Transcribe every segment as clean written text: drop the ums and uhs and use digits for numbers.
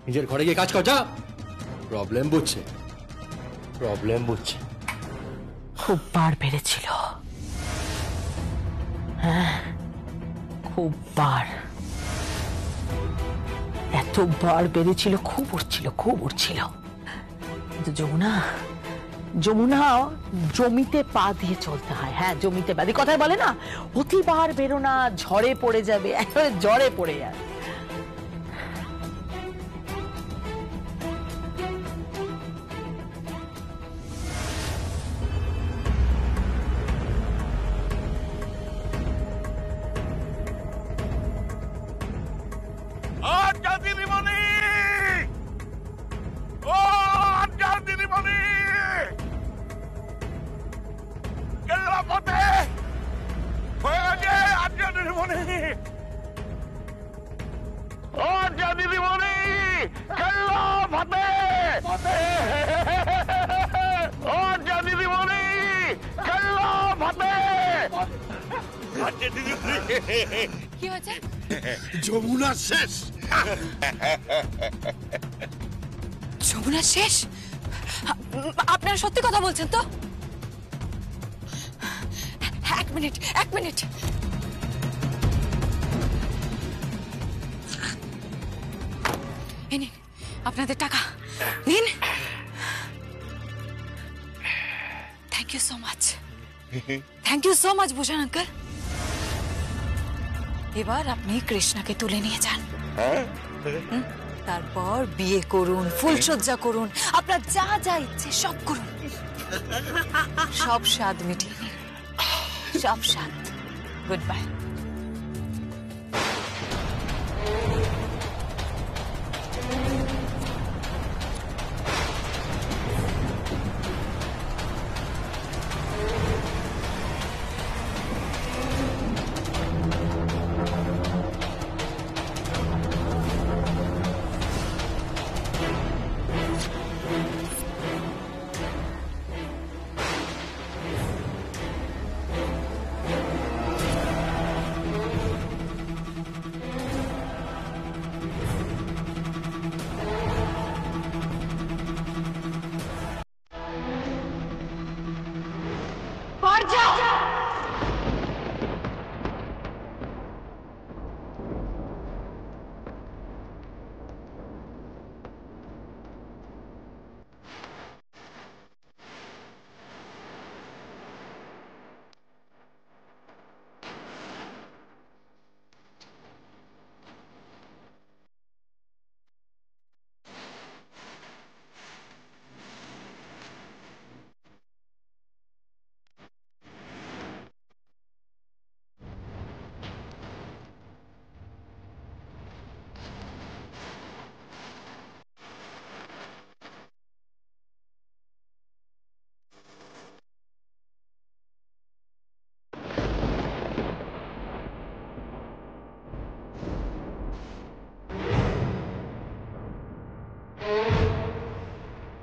নিজের ঘরে গিয়ে কাজ কর, যা। প্রবলেম বুঝছে, প্রবলেম বুঝছে। খুব বার বেড়েছিল, হ্যাঁ খুব বার, এত বার বেড়েছিল, খুব উঠছিল, খুব উঠছিল। কিন্তু যমুনা, যমুনা জমিতে পা দিয়ে চলতে হয়। হ্যাঁ জমিতে পা দিয়ে, কথায় বলে না অতিবার বেরো না, ঝড়ে পড়ে যাবে, একেবারে জ্বরে পড়ে যাবে। কি হয়েছে? যমুনা শেষ। যমুনা শেষ? আপনারা সত্যি কথা বলছেন তো? এক মিনিট, এক মিনিট। এই নিন আপনাদের টাকা, নিন। Thank you so much, thank you so much Bhushan uncle. এবার আপনি কৃষ্ণাকে তুলে নিয়ে যান, তারপর বিয়ে করুন, ফুলসজ্জা করুন, আপনার যা যা ইচ্ছে সব করুন, সব স্বাদ মিটিয়ে নিন, সব স্বাদ। Good bye.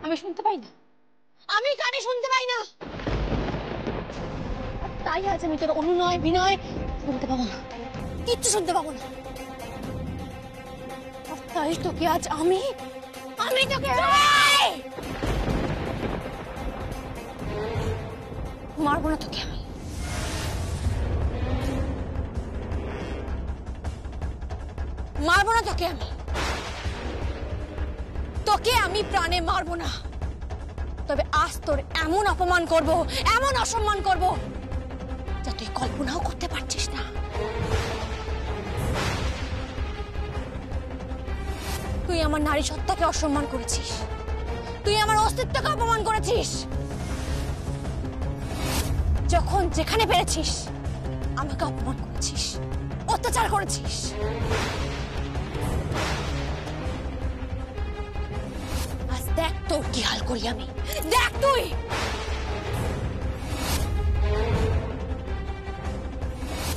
আমি শুনতে পাই না, আমি কানে শুনতে পাই না, তাই আজ আমি তোর অনুনয় বিনয় শুনতে পাবো না, কিচ্ছু শুনতে পাবো না। তাই তোকে আজ আমি তোকে মারবো না, তোকে আমি মারবো না, তোকে আমি প্রাণে মারবো না। তবে আজ তোর এমন অপমান করব, এমন অসম্মান করব যা তুই কল্পনাও করতে পারছিস না। তুই আমার নারী সত্তাকে অসম্মান করেছিস, তুই আমার অস্তিত্বকে অপমান করেছিস, যখন যেখানে পেরেছিস আমাকে অপমান করেছিস, অত্যাচার করেছিস। আজ দেখ তোর কি হাল করি আমি, দেখ তুই।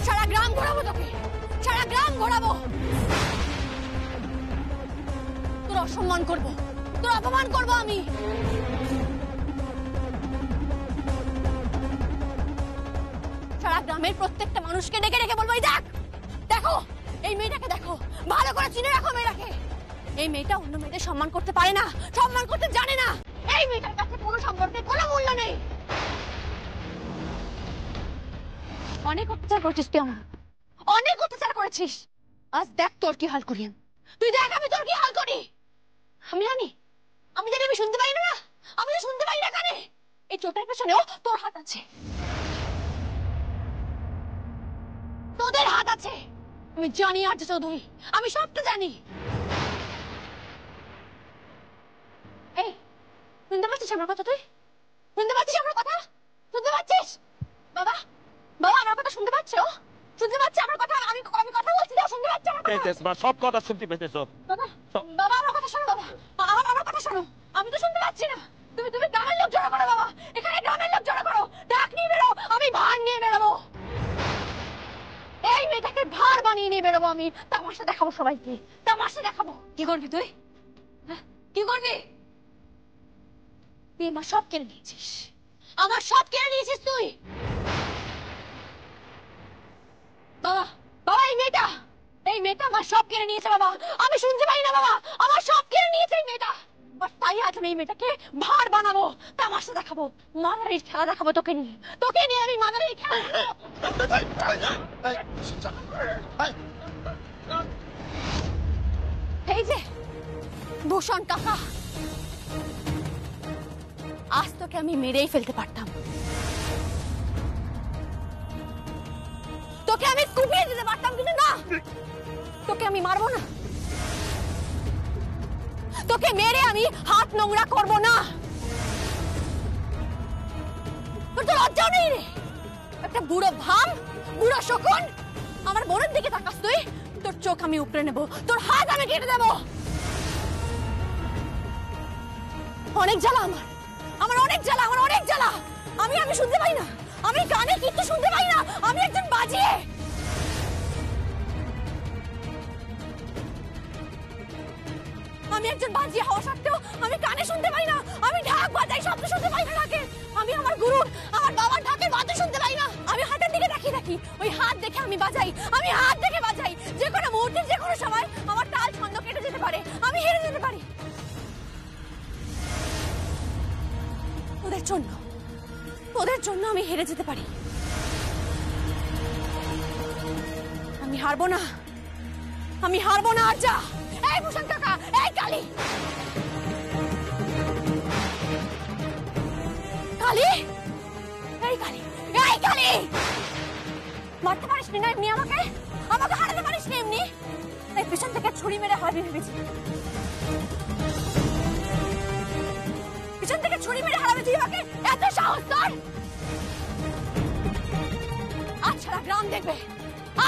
সারা গ্রাম ঘোরাবো তোকে, সারা গ্রাম ঘোরাবো, তোর অসম্মান করবো, তোর অপমান করবো আমি। সারা গ্রামের প্রত্যেকটা মানুষকে ডেকে ডেকে বলবো, এই দেখ, দেখো এই মেয়েটাকে, দেখো ভালো করে চিনে রাখো মেয়েটাকে, এই মেয়েটা অন্য মেয়েদের সম্মান করতে পারে না, সম্মান করতে জানে না। এই মেয়েটার কাছে কোনো সম্পর্কের কোনো মূল্য নেই। অনেক অত্যাচার করছিস তুই আমার, অনেক অত্যাচার করেছিস। আজ দেখ তোর কি হাল করি আমি। তুই দেখ আমি তোর কি হাল করি। আমি জানি, আমি জানি, আমি শুনতে পাই না। আমি তো শুনতে পাই না কানে। এই চোখের পেছনেও তোর হাত আছে, তোদের হাত আছে। আমি জানি আর্য চৌধুরী, আমি সবটা জানি। এই শুনতে পাচ্ছিস আমার কথা? তুই শুনতে পাচ্ছিস আমার কথা? শুনতে পাচ্ছিস? বাবা, বাবা আমার কথা শুনতে পাচ্ছ? শুনতে পাচ্ছ আমার কথা? আমি আমি কথা বলছি, না শুনতে পাচ্ছ আমার কথা? মা সব কথা শুনতে পেতেছ? বাবা, বাবা আমার কথা শোনো। বাবা আমার কথা শোনো। আমি তো শুনতে পাচ্ছি না। তুমি তুমি গ্রামের লোক জড়ো করো বাবা, এখানে গ্রামের লোক জড়ো করো। ডাক নিয়ে বেরো, আমি ভার নিয়ে বেরোবো। এই মেয়েটাকে ভার বানিয়ে নিয়ে বেরোবো আমি। তামাশা দেখাবো সবাইকে, তামাশা দেখাবো। কি করবি তুই? হ্যাঁ কি করবি? তুই আমার সব কেড়ে নিয়েছিস, আমার সব কেড়ে নিয়েছিস তুই। বাবা, বাবা এই মেয়েটা আমার সব কেড়ে নিয়েছে বাবা। আমি শুনতে পাই না বাবা, আমার সব কেড়ে নিয়েছে এই মেয়েটা। বাস তাই আজ আমি এই মেয়েটাকে ভার বানাবো, তামাশা দেখাবো, মাদারির খেলা দেখাবো। তোকে নিয়ে আমি মাদারির খেলা দেখাবো। এই যে ভূষণ কাকা, আজ তোকে আমি মেরেই ফেলতে পারতাম, তোকে আমি কুপিয়ে দিতে পারতাম, কিন্তু না, তোকে আমি মারবো না। তোকে মেরে আমি হাত নোংরা করবো না। তোর তো লজ্জাও নেই রে? একটা বুড়ো ভাম, বুড়ো শকুন আমার বোনের দিকে তাকাস তুই? তোর চোখ আমি উপড়ে নেবো, তোর হাত আমি কেটে দেবো। অনেক জ্বালা আমার অনেক জ্বালা, আমার অনেক জ্বালা। আমি শুনতে পাই না, আমি কানে কিচ্ছু শুনতে পাই না। আমি একজন বাজিয়ে, আমি একজন বাজিয়ে হওয়া সত্ত্বেও আমি কানে শুনতে পাই না। আমি ঢাক বাজাই, শব্দ শুনতে পাই না ঢাকের। আমি আমার গুরুর, আমার বাবার ঢাকের বাদ্য শুনতে পাই না। আমি হাতের দিকে তাকিয়ে থাকি, ওই হাত দেখে আমি বাজাই, আমি হাত দেখে বাজাই। যে কোনো মুহূর্তে, যে কোনো সময় আমার তাল ছন্দ কেটে যেতে পারে, আমি হেরে যেতে পারি। ওদের জন্য আমি হেরে যেতে পারি। আমি হারবো না, আমি হারবো না। আর যা, এই ভূষণ কাকা, এই কালী, কালী, এই কালী, এই কালী, মারতে পারিস না এমনি আমাকে? আমাকে হারাতে পারিস না এমনি? এই পেছন থেকে ছুরি মেরে হারবি ভেবেছি, পেছন থেকে ছুরি মেরে হারাবি তুই আমাকে? এত সাহস তোর? আজ সারা গ্রাম দেখবে,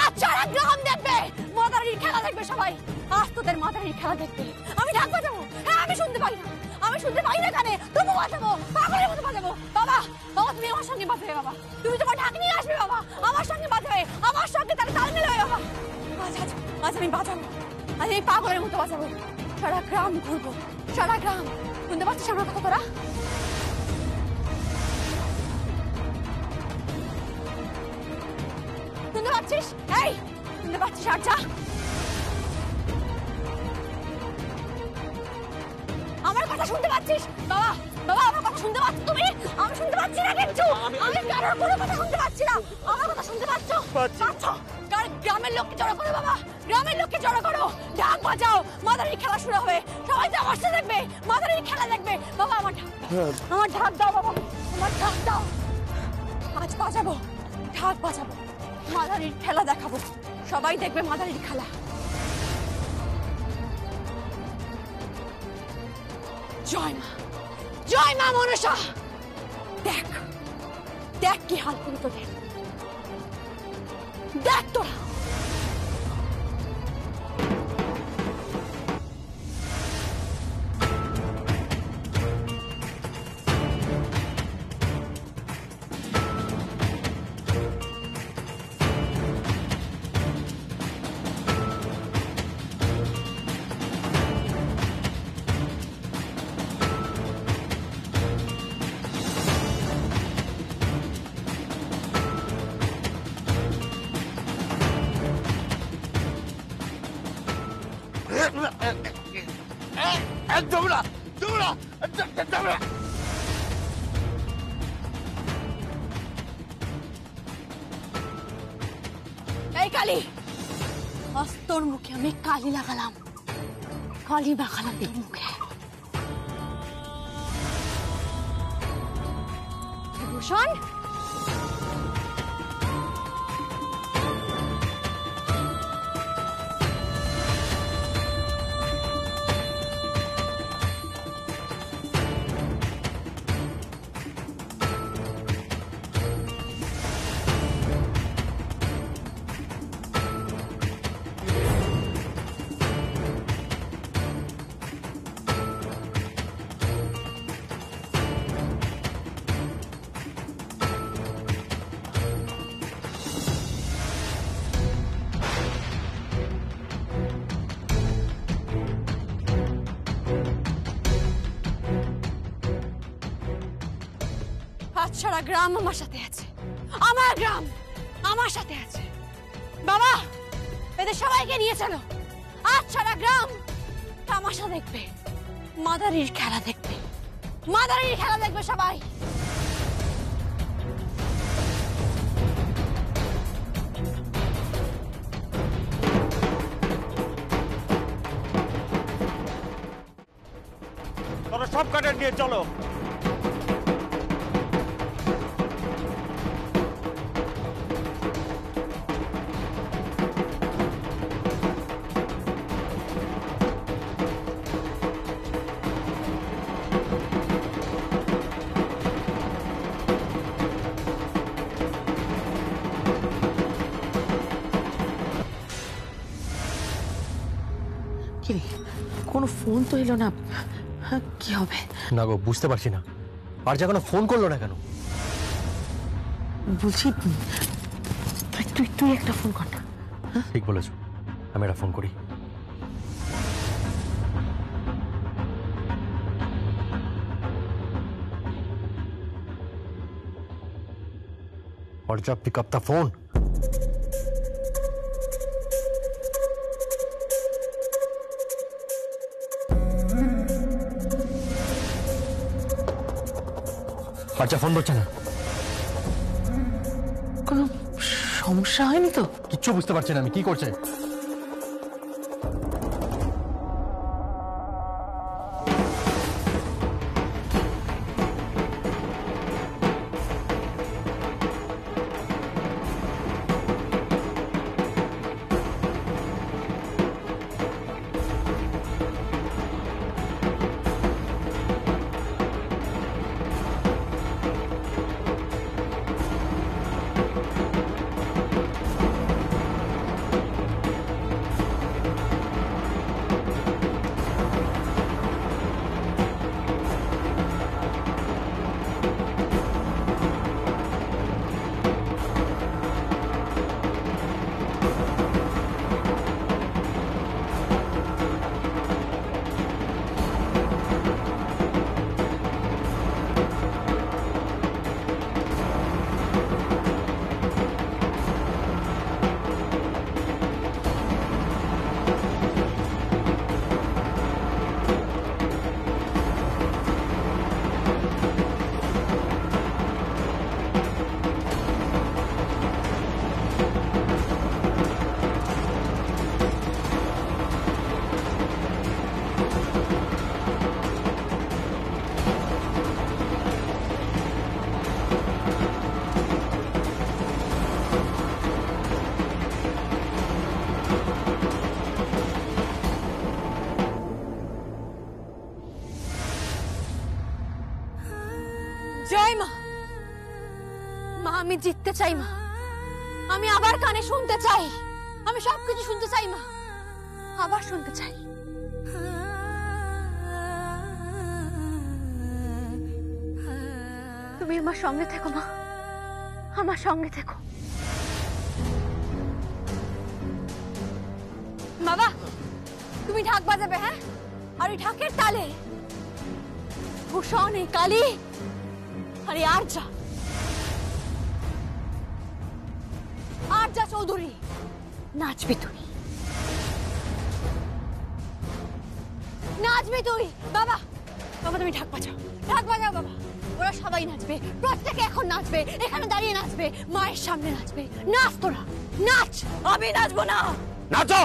আজ সারা গ্রাম দেখবে, মাদারির খেলা দেখবে সবাই। আজ তোদের মাদারির খেলা দেখবে। আমি ঢাক বাজাবো, হ্যাঁ আমি শুনতে পাই না, আমি শুনতে পাই না কানে, তবু বাজাবো, পাগলের মতো বাজাবো। বাবা, বাবা তুমি আমার সঙ্গে বাজাবে বাবা, তুমি তোমার ঢাক নিয়ে আসবে বাবা, আমার সঙ্গে বাজাবে, আমার সঙ্গে তাহলে তাল মিলাবে বাবা। আজ আমি বাজাবো, আজ আমি পাগলের মতো বাজাবো, সারা গ্রাম ঘুরবো, সারা গ্রাম। শুনতে পাচ্ছিস আমার কথা তোরা? শুনতে পাচ্ছিস? এই শুনতে পাচ্ছিস? আর যা, আমার কথা শুনতে পাচ্ছিস? বাবা, বাবা আমার কথা শুনতে পাচ্ছ তুমি? আমি শুনতে পাচ্ছি না কিচ্ছু, আমি কারোর কোনো কথা শুনতে পাচ্ছি না। আমার কথা শুনতে পাচ্ছ? গ্রামের লোককে জড়ো করো বাবা, গ্রামের লোককে জড়ো করো, ঢাক বাজাও, মাদারির খেলা শুরু হবে, সবাই তামাশা দেখবে, মাদারির খেলা দেখবে। বাবা আমার ঢাক দাও বাবা, আমার ঢাক দাও। আজ বাজাবো, ঢাক বাজাবো, মাদারির খেলা দেখাবো, সবাই দেখবে মাদারির খেলা। জয় মা, জয় মা মনসা। দেখ, দেখ কি হাল করি তোদের, দেখ তোরা। যমুনা যমুনা যমুনা এই কালি, আজ তোর মুখে আমি কালি লাগালাম, কালি মাখালাম তোর মুখে। ভূষণ, সারা গ্রাম আমার সাথে আছে, আমার গ্রাম আমার সাথে আছে। বাবা, এদের সবাইকে নিয়ে চলো, আজ সারা গ্রাম তামাশা দেখবে, মাদারির খেলা দেখবে, মাদারির খেলা দেখবে সবাই। তোরা সব কাটে নিয়ে চলো। কোনো ফোন তো এলো না, কি হবে? না গো, বুঝতে পারছি না আর যা কোনো ফোন করলো না কেন। বলছি তুই একটা ফোন কর না। ঠিক বলেছো, আমি একটা ফোন করি। Orja, pick up the phone. আচ্ছা, ফোন ধরছে না। কোনো সমস্যা হয়নি তো? কিচ্ছু বুঝতে পারছি না আমি, কি করছে? জয় মা, মা আমি জিততে চাই মা, আমি আবার কানে শুনতে চাই, আমি সবকিছু শুনতে চাই মা, আবার শুনতে চাই। তুমি আমার সঙ্গে থেকো মা, আমার সঙ্গে থেকো। বাবা, তুমি ঢাক বাজাবে, হ্যাঁ? আর ওই ঢাকের তালে ভূষণ, এই কালী, আরে আরজা চৌধুরী নাচবি তুই। নাচবি তুই বাবা। বাবা তুমি ঢাক বাজাও, ঢাক বাজাও বাবা। ওরা সবাই নাচবে, প্রত্যেকে এখন নাচবে, এখানে দাঁড়িয়ে নাচবে, মায়ের সামনে নাচবে। নাচ তোরা, নাচ। আমি নাচবো না। নাচো।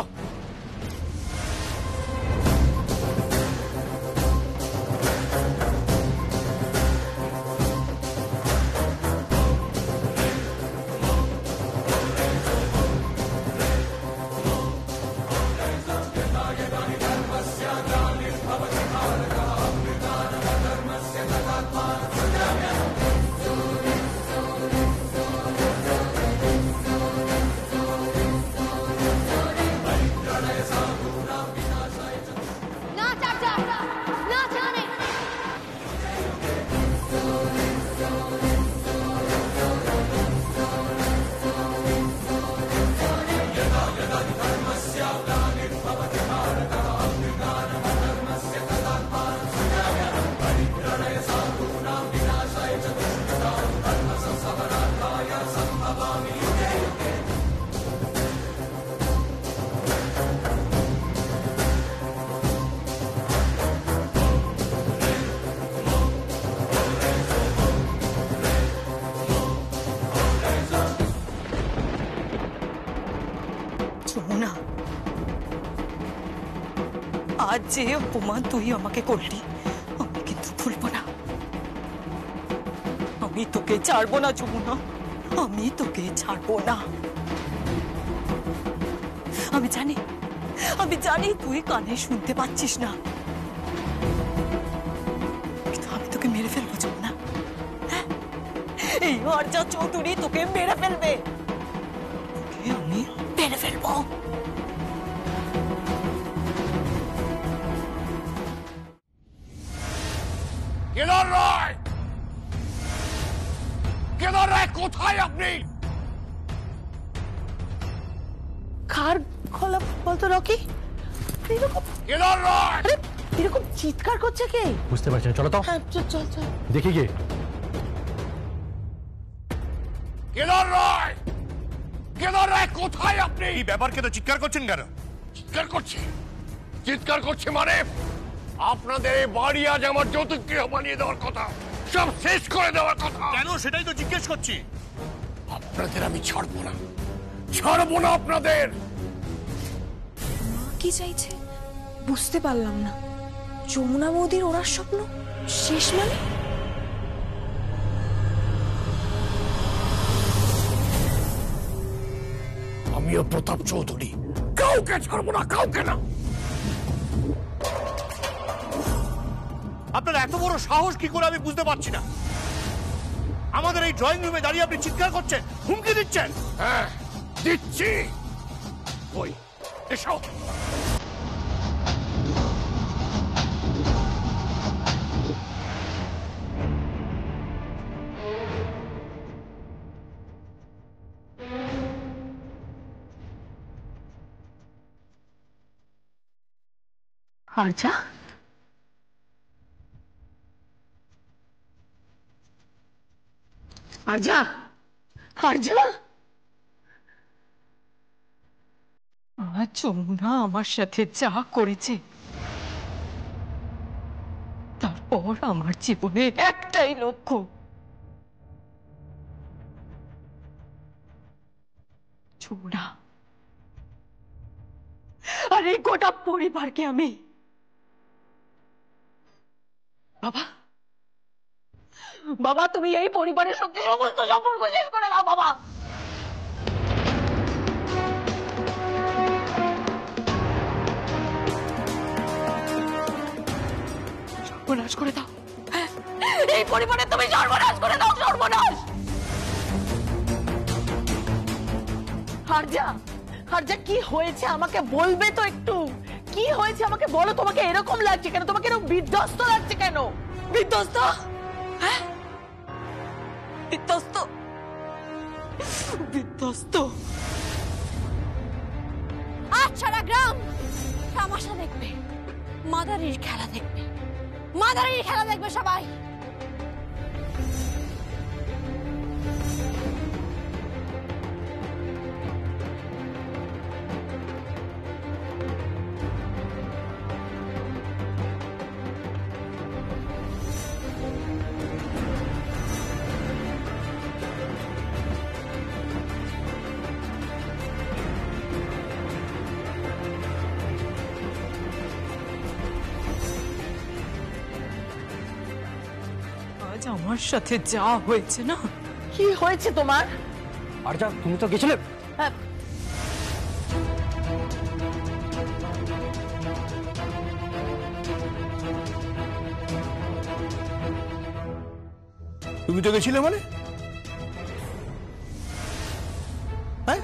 নাচ আচ্ছা, নাচ এখানে। যমুনা, আজ যে অপমান তুই আমাকে করলি আমি কিন্তু ভুলবো না। আমি তোকে ছাড়বো না যমুনা, আমি তোকে ছাড়বো না। আমি জানি তুই কানে শুনতে পাচ্ছিস না, কিন্তু আমি তোকে মেরে ফেলবো যমুনা। হ্যাঁ, এই হরজা চৌধুরী তোকে মেরে ফেলবে, তোকে আমি মেরে ফেলবো। কেদার রায়, কেদার রায় কোথায় আপনি? কার গলা বলতো রকি? এরকম কেদার রায়, আরে এরকম চিৎকার করছে কে? বুঝতে পারছি না, চলো তো হ্যাঁ চল চল চল। দেখি গিয়ে। কেদার রায়, কেদার রায় কোথায় আপনি? এই ব্যাপারকে তো চিৎকার করছেন কেন? চিৎকার করছে, চিৎকার করছে মানে আপনাদের এই বাড়ি আজ আমার যৌতুক গৃহ বানিয়ে দেওয়ার কথা, সব শেষ করে দেওয়ার কথা। কেন সেটাই তো জিজ্ঞেস করছি। আপনাদের আমি ছাড়বো না, ছাড়বো না আপনাদের। কি চাইছে বুঝতে পারলাম না। যমুনা বৌদির ওরার স্বপ্ন শেষ মানে? আমিও প্রতাপ চৌধুরী কাউকে ছাড়বো না, কাউকে না। আপনার এত বড় সাহস কি করে আমি বুঝতে পারছি না। আমাদের এই ড্রয়িং রুমে দাঁড়িয়ে আপনি চিৎকার করছেন, হুমকি দিচ্ছেন। হ্যাঁ দিচ্ছি। ওই এসো। হরজা, হরজা, হরজা। আর যমুনা আমার সাথে যা করেছে, তারপর আমার জীবনে একটাই লক্ষ্য, যমুনা আর এই গোটা পরিবারকে আমি। বাবা, বাবা তুমি এই পরিবারের সঙ্গে সমস্ত সম্পর্ক শেষ করে দাও বাবা। সর্বনাশ করে দাও, এই পরিবারে তুমি সর্বনাশ করে দাও, সর্বনাশ। হরজা, হরজা কি হয়েছে আমাকে বলবে তো একটু? কি হয়েছে আমাকে বলো। তোমাকে এরকম লাগছে কেন? তোমাকে এরকম বিধ্বস্ত লাগছে কেন? বিধ্বস্ত? হ্যাঁ, বিধ্বস্ত, বিধ্বস্ত। আজ সারা গ্রাম তামাশা দেখবে, মাদারির খেলা দেখবে, মাদারির খেলা দেখবে সবাই। আমার সাথে যা হয়েছে না, কি হয়েছে তোমার? আর যা তুমি তো গেছিলে। হ্যাঁ, তুমি তো গেছিলে মানে? হ্যাঁ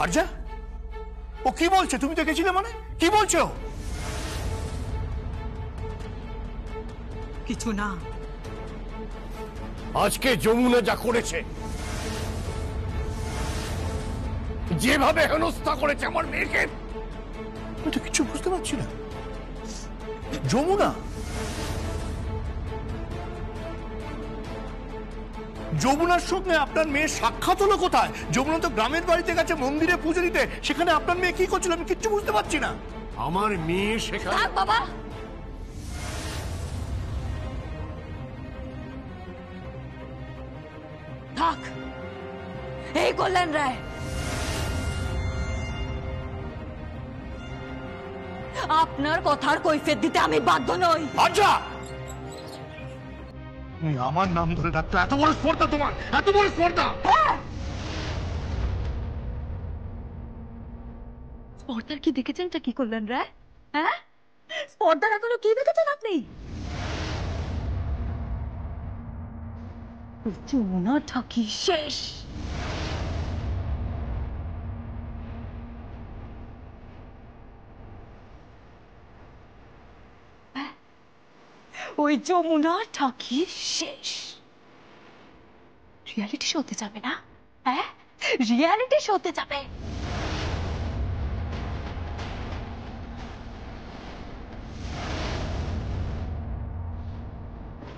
আর যা, ও কি বলছে তুমি তো গেছিলে মানে? কি বলছো? কিছু না। আজকে যমুনা যা করেছে, যেভাবে হেনস্থা করেছে আমার মেয়েকে, আমি তো কিছু বুঝতে পারছি না। যমুনা, যমুনার সঙ্গে আপনার মেয়ের সাক্ষাৎ হলো কোথায়? যমুনা তো গ্রামের বাড়িতে গেছে মন্দিরে পুজো দিতে, সেখানে আপনার মেয়ে কি করছিল আমি কিচ্ছু বুঝতে পারছি না। আমার মেয়ে সেখানে থাক বাবা, থাক। এই কল্যাণ রায়, আপনার কথার কৈফিয়ত দিতে আমি বাধ্য নই। আচ্ছা, তুমি আমার নাম ধরে ডাকতো, এত বড় স্পর্ধা তোমার, এত বড় স্পর্ধা! স্পর্ধার কি দেখেছেন এটা কি কল্যাণ রায়? হ্যাঁ, স্পর্ধার এখনো কি দেখেছেন আপনি? যমুনাটা কি শেষ? ওই যমুনাটা কি শেষ? রিয়ালিটি শোতে যাবে না? হ্যাঁ, রিয়ালিটি শোতে যাবে।